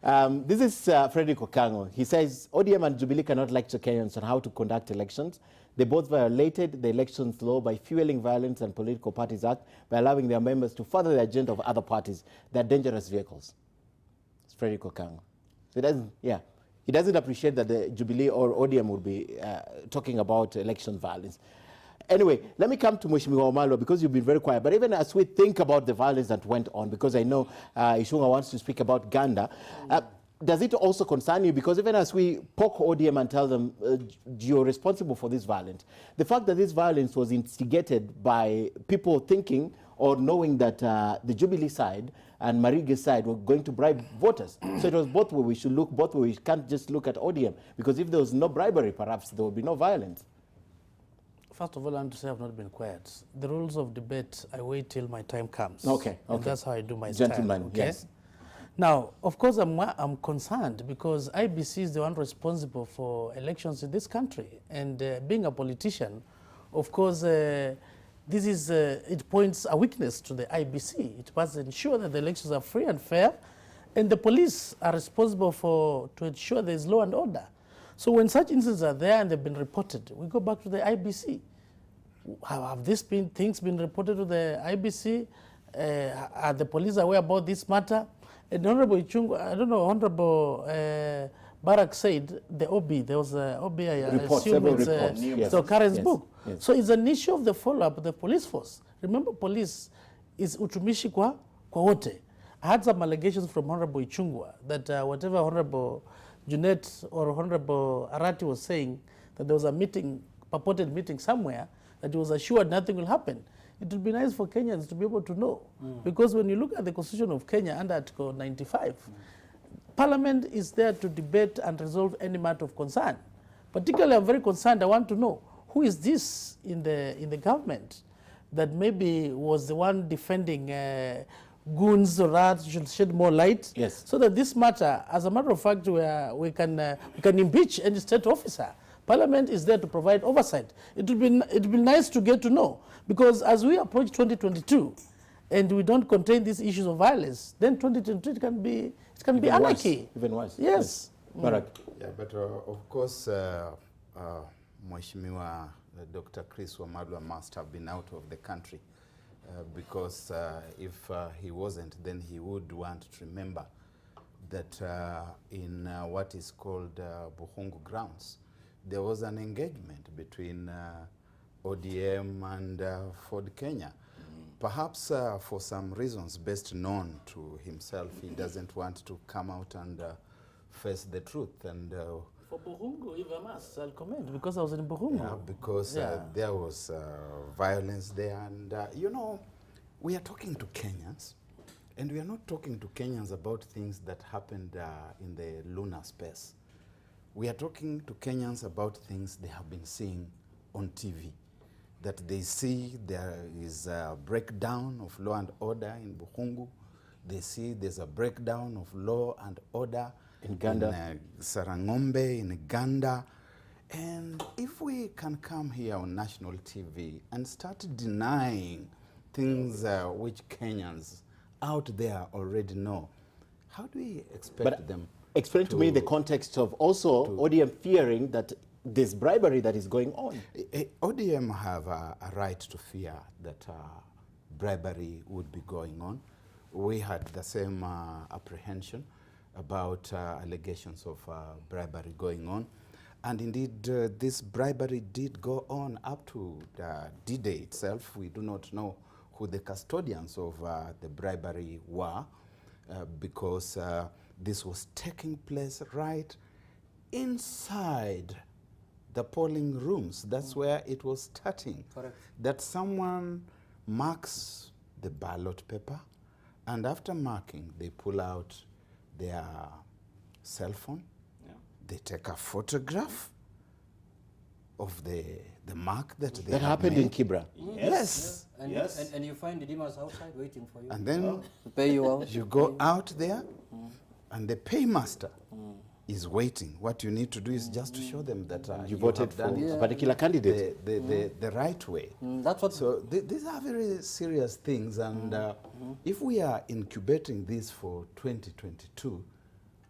This is Frederick Okango. He says ODM and Jubilee cannot lecture Kenyans on how to conduct elections. They both violated the elections law by fueling Violence and Political Parties Act by allowing their members to further the agenda of other parties. They're dangerous vehicles. It's Frederick Okango. So he doesn't appreciate that the Jubilee or ODM would be talking about election violence. Anyway, let me come to Mheshimiwa Wamalwa because you've been very quiet. But even as we think about the violence that went on, because I know Ichungwa wants to speak about Ganda, does it also concern you? Because even as we poke ODM and tell them you're responsible for this violence, the fact that this violence was instigated by people thinking or knowing that the Jubilee side and Marige's side were going to bribe voters. So it was both ways. We should look both ways. We can't just look at ODM. Because if there was no bribery, perhaps there would be no violence. First of all, I want to say I've not been quiet. The rules of debate, I wait till my time comes. Okay. And that's how I do my Gentleman, style. Okay? Yes. Now, of course, I'm concerned because IBC is the one responsible for elections in this country. And being a politician, of course, this is, it points a weakness to the IBC. It must ensure that the elections are free and fair. And the police are responsible to ensure there is law and order. So when such incidents are there and they've been reported, we go back to the IBC. Have things been reported to the IBC? Are the police aware about this matter? And Honorable Ichungwa, I don't know, Honorable Barak said the OB, there was a OB, I assume it's Karen's book. Yes. So it's an issue of the follow-up of the police force. Remember, police is utumishi kwa wote. I had some allegations from Honorable Ichungwa that whatever Honorable Junet or Honorable Arati was saying, that there was a meeting, purported meeting somewhere, that he was assured nothing will happen. It would be nice for Kenyans to be able to know. Because when you look at the Constitution of Kenya under Article 95, Parliament is there to debate and resolve any matter of concern. Particularly, I'm very concerned, I want to know, who is this in the government that maybe was the one defending goons or that should shed more light, yes, so that this matter, as a matter of fact, we can impeach any state officer. Parliament is there to provide oversight. It would be nice to get to know, because as we approach 2022, and we don't contain these issues of violence, then 2022 can be anarchy. Even worse. Yes. Barak. Yeah, but of course, Mheshimiwa Dr. Chris Wamalwa must have been out of the country. Because if he wasn't, then he would want to remember that in what is called Buhungu grounds, there was an engagement between ODM and Ford Kenya. Perhaps for some reasons best known to himself, he doesn't want to come out and face the truth. And for Buhungu, if I must, I'll comment, because I was in Buhungu. Yeah, because there was violence there. And, you know, we are talking to Kenyans, and we are not talking to Kenyans about things that happened in the lunar space. We are talking to Kenyans about things they have been seeing on TV, that they see there is a breakdown of law and order in Buhungu. They see there's a breakdown of law and order in Ganda, in Sarangombe, in Ganda. And if we can come here on national TV and start denying things which Kenyans out there already know, how do we expect them? Explain to me the context of also ODM fearing that there's bribery that is going on. ODM have a right to fear that bribery would be going on. We had the same apprehension about allegations of bribery going on. And indeed, this bribery did go on up to D-Day itself. We do not know who the custodians of the bribery were, because this was taking place right inside the polling rooms. That's where it was starting. Correct. That someone marks the ballot paper, and after marking, they pull out their cell phone. They take a photograph of the mark that they happened made. in Kibra. Yes. And you find the demons outside waiting for you. And then pay you out. You go out there, and the paymaster is waiting. What you need to do is just to show them that you voted for a particular candidate the right way. That's what. So these are very serious things, and if we are incubating this for 2022,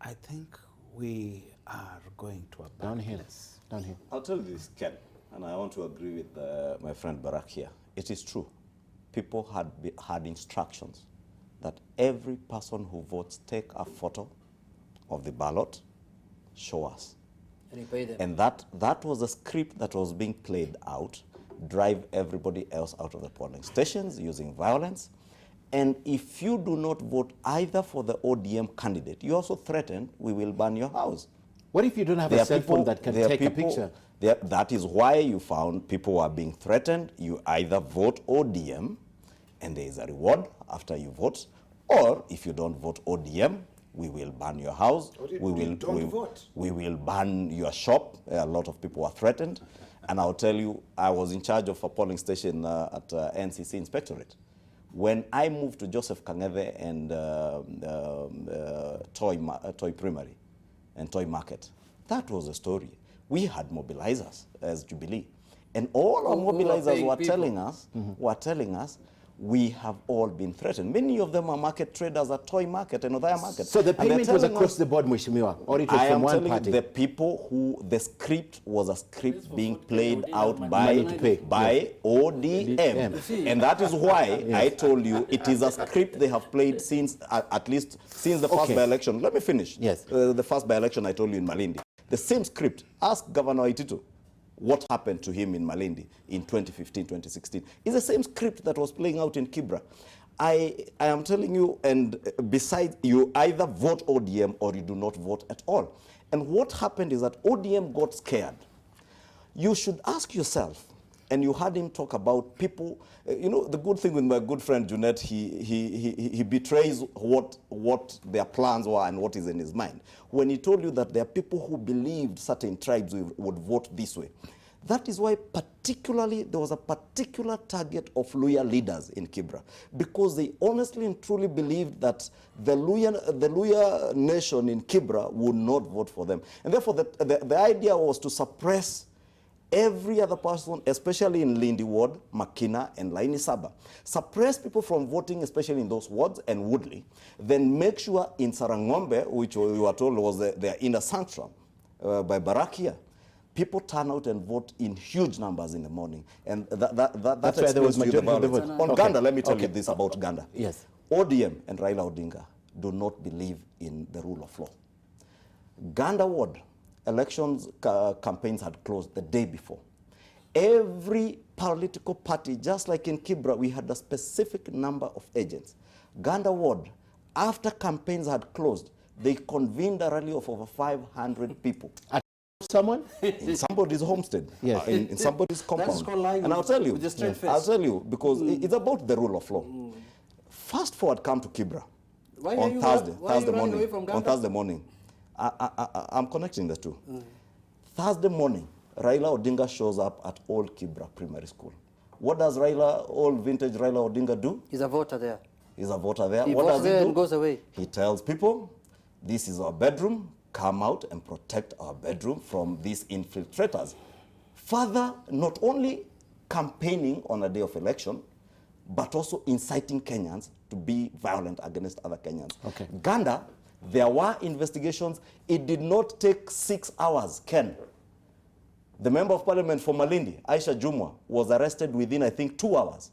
I think we are going to a bad Downhill. place. Downhill. I'll tell you this, Ken, and I want to agree with my friend Barak here. It is true. People had instructions that every person who votes take a photo of the ballot, show us. And you pay them. And that was a script that was being played out, drive everybody else out of the polling stations using violence. And if you do not vote either for the ODM candidate, you also threatened, we will burn your house. What if you don't have There a are cell phone people- that can there are take a people- picture? That is why you found people are being threatened. You either vote ODM, and there is a reward after you vote, or if you don't vote ODM, we will burn your house. Or you We don't vote. we will burn your shop. A lot of people are threatened. And I'll tell you, I was in charge of a polling station at NCC Inspectorate. When I moved to Joseph Kangeve and Toy Primary and Toy Market, that was a story. We had mobilizers as Jubilee. And all our Who are mobilizers paying were people. telling us, we have all been threatened. Many of them are market traders at Toy Market and other markets. So the And they're payment was telling across us- the board, Mheshimiwa, or it was I from am one telling party? you, the people who the script was a script being played out Money to pay. by ODM, and that is why I told you it is a script they have played since at least since the first Okay. by-election. Let me finish. Yes. The first by-election I told you in Malindi, the same script. Ask Governor Itito what happened to him in Malindi in 2015, 2016. It's the same script that was playing out in Kibra. I am telling you, and besides, you either vote ODM or you do not vote at all. And what happened is that ODM got scared. You should ask yourself, and you heard him talk about people, you know, the good thing with my good friend Junet, he betrays what their plans were and what is in his mind. When he told you that there are people who believed certain tribes would vote this way. That is why particularly there was a particular target of Luya leaders in Kibra, because they honestly and truly believed that the Luya nation in Kibra would not vote for them. And therefore the idea was to suppress every other person, especially in Lindi Ward, Makina, and Laini Saba. Suppress people from voting, especially in those wards, and Woodley. Then make sure in Sarangombe, which we were told was their inner sanctum by Barakia, people turn out and vote in huge numbers in the morning. And that's why there was explains to you the majority of the violence. vote. On Okay. Ganda, let me tell Okay. you this about Ganda. Yes. ODM and Raila Odinga do not believe in the rule of law. Ganda Ward, elections campaigns had closed the day before. Every political party, just like in Kibra, we had a specific number of agents. Ganda Ward, after campaigns had closed, they convened a rally of over 500 people Someone? in somebody's homestead, Yes. in somebody's compound. called lying And I'll tell you, with a straight face. I'll tell you, because it's about the rule of law. Fast forward, come to Kibra Why are on you Thursday running morning. away from Ganda? On Thursday morning, I'm connecting the two. Thursday morning, Raila Odinga shows up at Old Kibra Primary School. What does old vintage Raila Odinga do? He's a voter there. He's a voter there. He What votes does he there do? and goes away. He tells people, this is our bedroom, come out and protect our bedroom from these infiltrators. Further, not only campaigning on a day of election, but also inciting Kenyans to be violent against other Kenyans. Okay. Ganda, there were investigations. It did not take 6 hours, Ken. The member of parliament for Malindi, Aisha Jumwa, was arrested within, I think, 2 hours.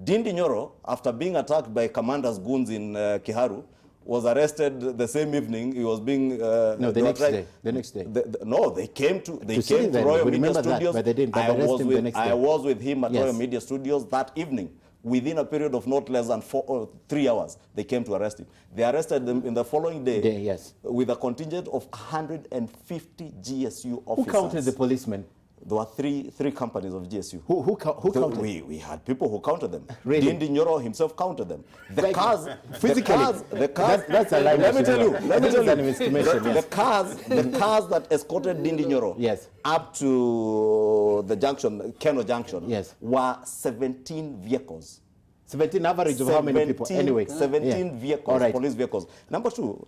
Dindi Nyoro, after being attacked by commanders' goons in Kiharu, was arrested the same evening. He was being No, the they were next tried- day. The next day. No, they came to see came to them. Royal We Media remember that, Studios. but they didn't. But they arrested him the next day. I was with him at Yes. Royal Media Studios that evening. Within a period of not less than 3 hours, they came to arrest him. They arrested them in the following day, Yes. with a contingent of 150 GSU Who officers. counted the policemen? There were three companies of GSU. Who counted? We had people who counted them. Really? Dindi Nyoro himself counted them. The Like, cars, physically? the cars. That's a lie, Let me tell you. Mheshimiwa. Let me That tell is you. an estimation, yes. The cars that escorted Dindi Nyoro Yes. up to the junction, Keno Junction, Yes. were 17 vehicles. 17 average of how many people? Anyway. 17 Yeah. vehicles, All right. police vehicles. Number two,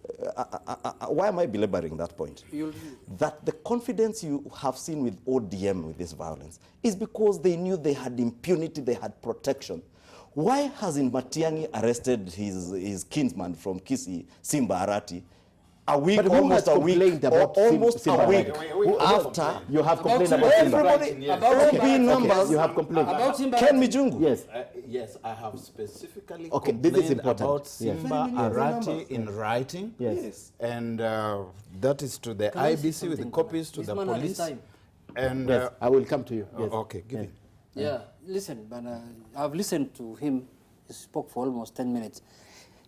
why am I belaboring that point? That the confidence you have seen with ODM with this violence is because they knew they had impunity, they had protection. Why hasn't Matiang'i arrested his kinsman from Kisii, Simba Arati, a week, But who almost has a week, complained or about almost Simba a week Who- after You have complained Simba about Simba. everybody, About OB Simba. numbers, You have complained. About Simba. Ken Mijungu. Yes. Yes, I have specifically Okay, this is complained important. about Yes. Simba Very many Arati numbers. in writing. Yes. And that is to the Can I say IBC with the something? copies to This the man had his police. time. And Yes, I will come to you. Yes. okay, give Yes. it. Yeah, listen, but I've listened to him. He spoke for almost 10 minutes.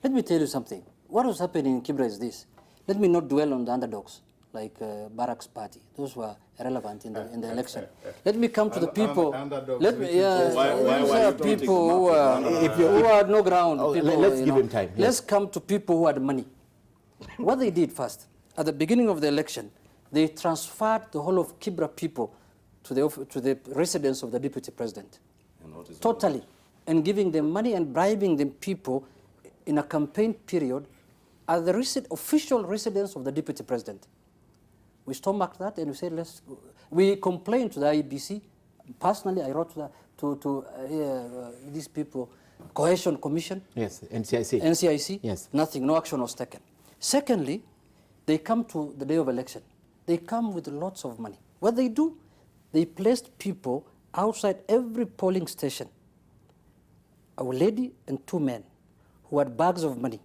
Let me tell you something. What was happening in Kibra is this. Let me not dwell on the underdogs, like Barak's party. Those were irrelevant in the election. Let me come to the people. Underdogs, Let me, which yeah, is- Why those are are you treating people them who up? who had no ground. Oh, people, let's you give know. him time, yes. Let's come to people who had money. What they did first, at the beginning of the election, they transferred the whole of Kibra people to the residence of the deputy president. Totally. And giving them money and bribing them people in a campaign period at the official residence of the deputy president. We stomached that and we said, we complained to the IBC. Personally, I wrote to these people, Cohesion Commission, Yes, NCIC. NCIC, Yes. nothing, no action was taken. Secondly, they come to the day of election. They come with lots of money. What they do, they placed people outside every polling station, a lady and two men who had bags of money.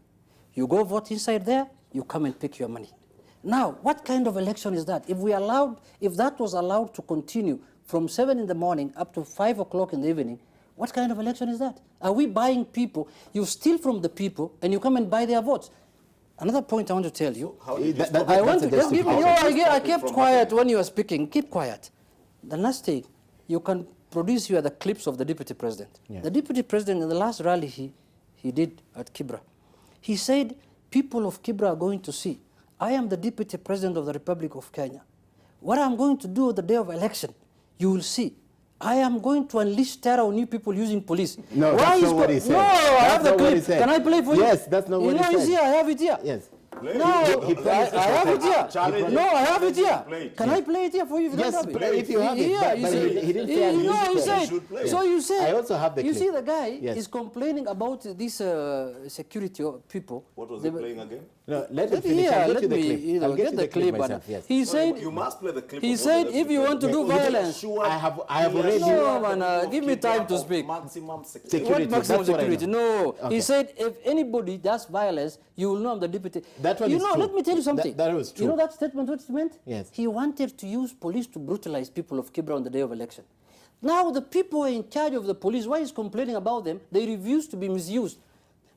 You go vote inside there, you come and pick your money. Now, what kind of election is that? If that was allowed to continue from 7 in the morning up to 5 o'clock in the evening, what kind of election is that? Are we buying people? You steal from the people and you come and buy their votes. Another point I want to tell you. I want to just give me. I kept quiet when you were speaking. Keep quiet. The last thing, you can produce here the clips of the deputy president. Yeah. The deputy president in the last rally he did at Kibra, he said, people of Kibra are going to see, I am the deputy president of the Republic of Kenya. What I'm going to do on the day of election, you will see. I am going to unleash terror on you people using police. No, that's not what he said. No, I have the not what he clip. said. Can I play for you? Yes, that's not what he You know, said. it's here. I have it here. Yes. No, He promised I have it here. Challenge No, I have it it. here. Play it. Can I play it here for you if you Yes, don't have it? play it if you have it. Yeah, But you he see, didn't say you know, unleash he terror. said. You should play it. So you say. I also have the You clip. see, the guy Yes. is complaining about these security people. What was he playing again? No, let him Let me finish. hear, I'll get let you the me, clip. you know, I'll get the clip. myself. Yes. He said, You must play the clip. he of said, what if you want to do violence, I have already. No, man, give me time to speak. Maximum Security. what maximum that's what I security? know. No, he said if anybody does violence, you will know I'm the deputy. That one you is know, true. let me tell you something. That was true. You know that statement, what it meant? Yes. He wanted to use police to brutalize people of Kibra on the day of election. Now the people who are in charge of the police, why he's complaining about them, they refuse to be misused.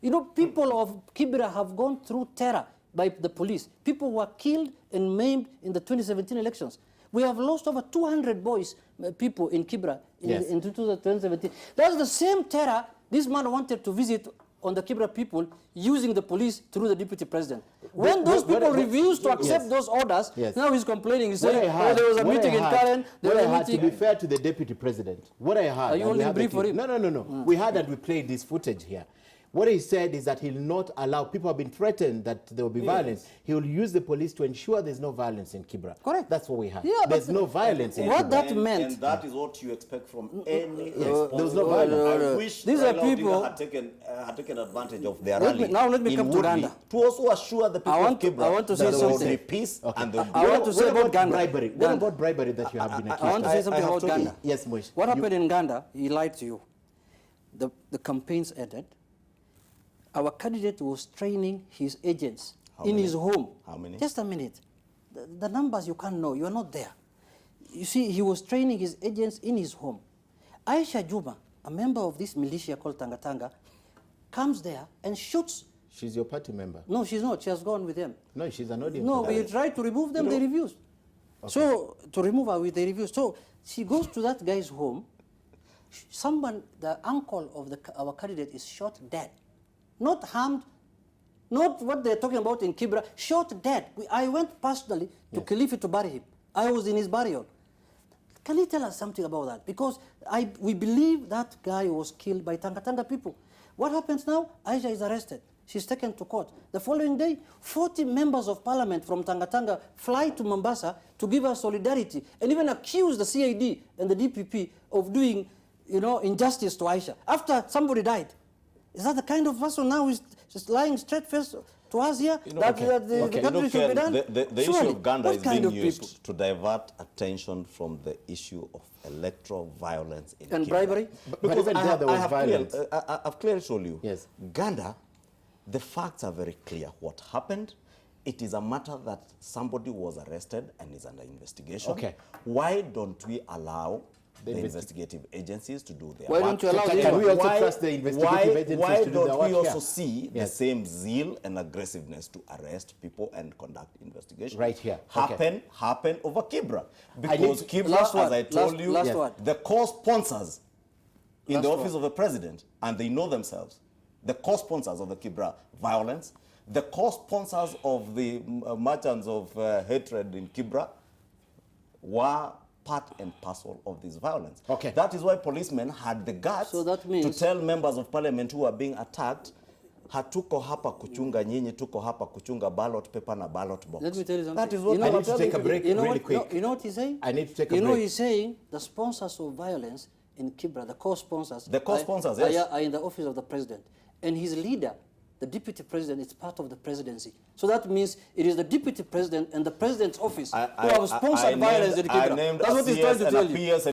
You know, people of Kibra have gone through terror by the police. People were killed and maimed in the 2017 elections. We have lost over 200 boys, people in Kibra in 2017. That's the same terror this man wanted to visit on the Kibra people using the police through the deputy president. When those people refused to accept those orders, now he's complaining. He's saying, there was a meeting in Karen, there was a meeting. To be fair to the deputy president, what I heard. Are you and we only have the brief for clip. him? No. We heard and we played this footage here. What he said is that he'll not allow, people have been threatened that there will be violence. He will use the police to ensure there's no violence in Kibra. Correct. That's what we heard. Yeah, there's no violence in what Kibra. that meant. And that is what you expect from any There was no responsible. violence. I wish These are Raila Odinga people- had taken advantage of their Let me- rally. now let me in come to Woodley Ganda. to also assure the people I want of to- Kibra I want to say that there will something. be peace and there will be I want to say about Ganda. bribery. What Ganda. about bribery that you have been accused I want to say of? something have about told you. Ganda. Yes, Moish. What happened in Ganda, he lied to you. The campaigns ended. Our candidate was training his agents in his home. How many? Just a minute. The numbers you can't know. You are not there. You see, he was training his agents in his home. Aisha Juma, a member of this militia called Tanga Tanga, comes there and shoots. She's your party member. No, she's not. She has gone with them. No, she's an audience. No, we tried to remove them, they refused. So, to remove her, they refused. So, she goes to that guy's home. Someone, the uncle of our candidate is shot dead. Not harmed, not what they're talking about in Kibra, shot dead. I went personally to Kilifi to bury him. I was in his burial. Can you tell us something about that? Because we believe that guy was killed by Tanga Tanga people. What happens now? Aisha is arrested. She's taken to court. The following day, 40 members of parliament from Tanga Tanga fly to Mombasa to give us solidarity and even accuse the CID and the DPP of doing, injustice to Aisha after somebody died. Is that the kind of person now who's just lying straight face to to us here You know, that, okay. that the, Okay. the country You know, should be Ken, done? the issue Surely, of Ganda what is kind being of used people? to divert attention from the issue of electoral violence in And Kibra. bribery? But Because even there was have violence. I've clearly told you, Yes. Ganda, the facts are very clear. What happened? It is a matter that somebody was arrested and is under investigation. Okay. Why don't we allow the investi- investigative agencies to do their Why work? don't you allow Can them? we also trust the investigative agencies why to do their don't work we also here? see the Yes. same zeal and aggressiveness to arrest people and conduct investigation Right here. Okay. happen over Kibra? need Because to- Kibra, Last as word, I told last- you, last Yes. word. the co-sponsors in the Last office of the president, and they know themselves, the co-sponsors of the Kibra violence, the co-sponsors of the merchants of hatred in Kibra were part and parcel of this violence. Okay. That is why policemen had the guts So that means- to tell members of parliament who are being attacked, hatuko hapa kuchunga nyinyi, tuko hapa kuchunga ballot paper na ballot box. Let me tell you something. That is what You know I I'm need to telling take a you. break You know really what, quick. You know what he's saying? I need to take a You know break. he's saying the sponsors of violence in Kibra, the co-sponsors, The co-sponsors, are, yes. are in the office of the president. And his leader, the deputy president, is part of the presidency. So that means it is the deputy president and the president's office who have sponsored violence in Kibra. I named That's a what he's trying CS to and tell a you. PS